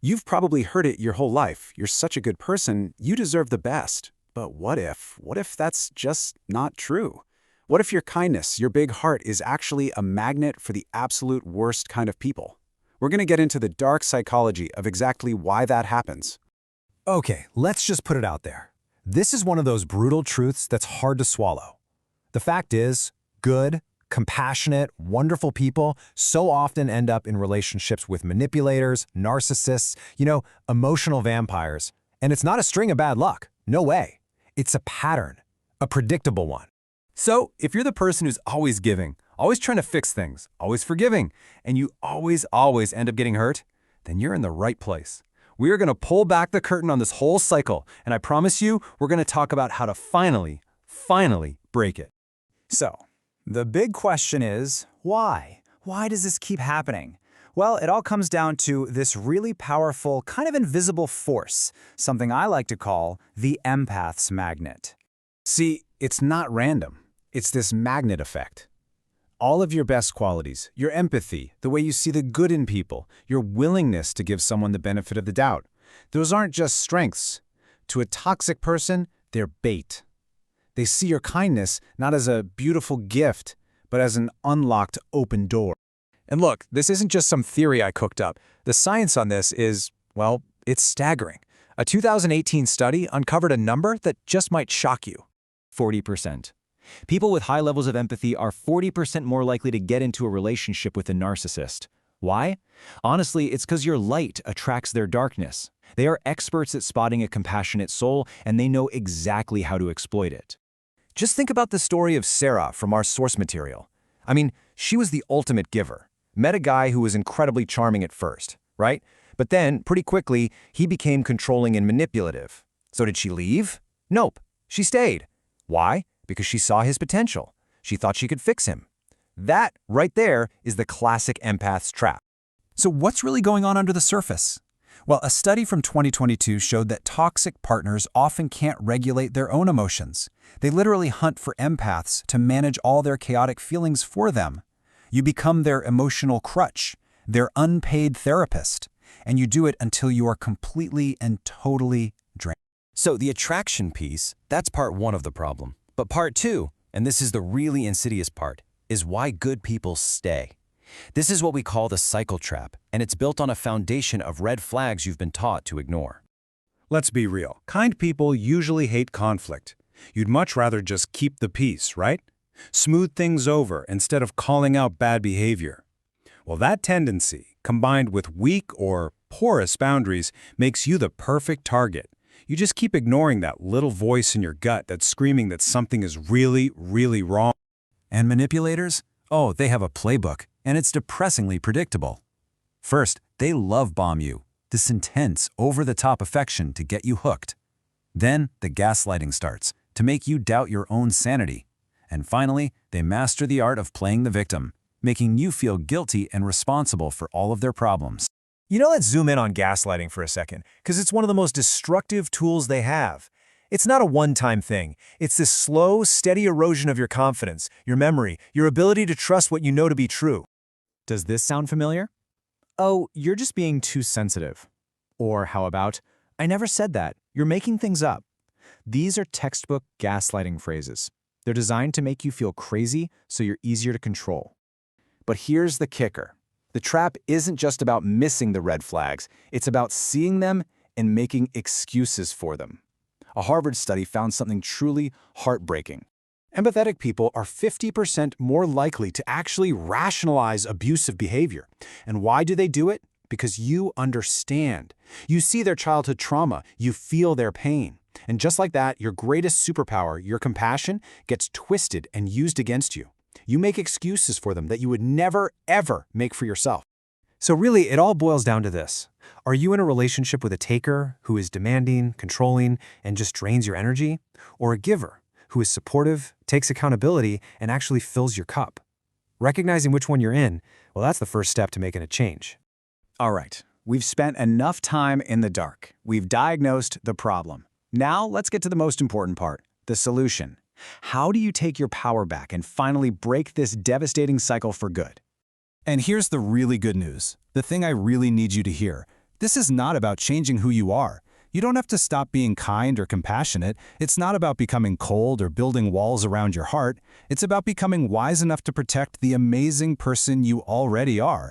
You've probably heard it your whole life. You're such a good person, you deserve the best. But what if? What if that's just not true? What if your kindness, your big heart, is actually a magnet for the absolute worst kind of people? We're going to get into the dark psychology of exactly why that happens. Okay, let's just put it out there. This is one of those brutal truths that's hard to swallow. The fact is, good, compassionate, wonderful people so often end up in relationships with manipulators, narcissists, emotional vampires. And it's not a string of bad luck. No way. It's a pattern, a predictable one. So, if you're the person who's always giving, always trying to fix things, always forgiving, and you always end up getting hurt, then you're in the right place. We are going to pull back the curtain on this whole cycle, and I promise you, we're going to talk about how to finally break it. So, the big question is, why? Why does this keep happening? Well, it all comes down to this really powerful, kind of invisible force, something I like to call the empath's magnet. See, it's not random. It's this magnet effect. All of your best qualities, your empathy, the way you see the good in people, your willingness to give someone the benefit of the doubt, those aren't just strengths. To a toxic person, they're bait. They see your kindness not as a beautiful gift, but as an unlocked open door. And look, this isn't just some theory I cooked up. The science on this is, well, it's staggering. A 2018 study uncovered a number that just might shock you. 40%. People with high levels of empathy are 40% more likely to get into a relationship with a narcissist. Why? Honestly, it's because your light attracts their darkness. They are experts at spotting a compassionate soul, and they know exactly how to exploit it. Just think about the story of Sarah from our source material. I mean, she was the ultimate giver. Met a guy who was incredibly charming at first, right? But then, pretty quickly, he became controlling and manipulative. So did she leave? Nope. She stayed. Why? Because she saw his potential. She thought she could fix him. That, right there, is the classic empath's trap. So what's really going on under the surface? Well, a study from 2022 showed that toxic partners often can't regulate their own emotions. They literally hunt for empaths to manage all their chaotic feelings for them. You become their emotional crutch, their unpaid therapist, and you do it until you are completely and totally drained. So the attraction piece, that's part one of the problem. But part two, and this is the really insidious part, is why good people stay. This is what we call the cycle trap, and it's built on a foundation of red flags you've been taught to ignore. Let's be real. Kind people usually hate conflict. You'd much rather just keep the peace, right? Smooth things over instead of calling out bad behavior. Well, that tendency, combined with weak or porous boundaries, makes you the perfect target. You just keep ignoring that little voice in your gut that's screaming that something is really wrong. And manipulators? Oh, they have a playbook, and it's depressingly predictable. First, they love bomb you, this intense, over-the-top affection to get you hooked. Then, the gaslighting starts, to make you doubt your own sanity. And finally, they master the art of playing the victim, making you feel guilty and responsible for all of their problems. Let's zoom in on gaslighting for a second, because it's one of the most destructive tools they have. It's not a one-time thing. It's this slow, steady erosion of your confidence, your memory, your ability to trust what you know to be true. Does this sound familiar? Oh, you're just being too sensitive. Or how about, I never said that, you're making things up. These are textbook gaslighting phrases. They're designed to make you feel crazy so you're easier to control. But here's the kicker. The trap isn't just about missing the red flags. It's about seeing them and making excuses for them. A Harvard study found something truly heartbreaking. Empathetic people are 50% more likely to actually rationalize abusive behavior. And why do they do it? Because you understand. You see their childhood trauma. You feel their pain. And just like that, your greatest superpower, your compassion, gets twisted and used against you. You make excuses for them that you would never, ever make for yourself. So really, it all boils down to this. Are you in a relationship with a taker who is demanding, controlling, and just drains your energy? Or a giver who is supportive, takes accountability, and actually fills your cup? Recognizing which one you're in, well, that's the first step to making a change. All right, we've spent enough time in the dark. We've diagnosed the problem. Now let's get to the most important part, the solution. How do you take your power back and finally break this devastating cycle for good? And here's the really good news, the thing I really need you to hear. This is not about changing who you are. You don't have to stop being kind or compassionate. It's not about becoming cold or building walls around your heart. It's about becoming wise enough to protect the amazing person you already are.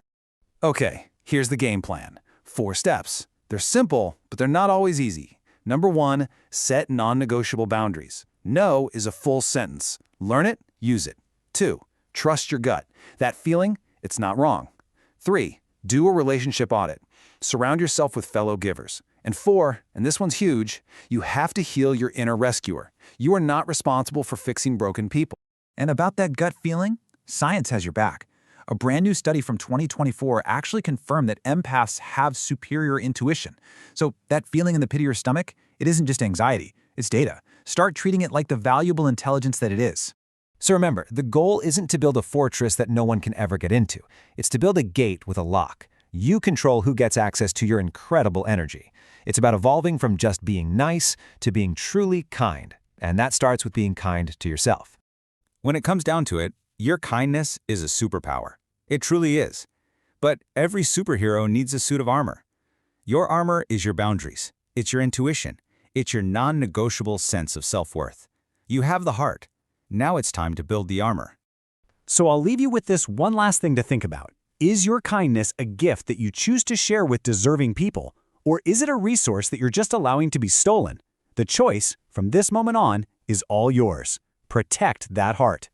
Okay, here's the game plan. 4 steps. They're simple, but they're not always easy. Number 1, set non-negotiable boundaries. No is a full sentence. Learn it, use it. 2, trust your gut. That feeling, it's not wrong. 3, do a relationship audit. Surround yourself with fellow givers. And 4, and this one's huge, you have to heal your inner rescuer. You are not responsible for fixing broken people. And about that gut feeling, science has your back. A brand new study from 2024 actually confirmed that empaths have superior intuition. So that feeling in the pit of your stomach, it isn't just anxiety, it's data. Start treating it like the valuable intelligence that it is. So remember, the goal isn't to build a fortress that no one can ever get into. It's to build a gate with a lock. You control who gets access to your incredible energy. It's about evolving from just being nice to being truly kind. And that starts with being kind to yourself. When it comes down to it, your kindness is a superpower. It truly is. But every superhero needs a suit of armor. Your armor is your boundaries. It's your intuition. It's your non-negotiable sense of self-worth. You have the heart. Now it's time to build the armor. So I'll leave you with this one last thing to think about. Is your kindness a gift that you choose to share with deserving people? Or is it a resource that you're just allowing to be stolen? The choice, from this moment on, is all yours. Protect that heart.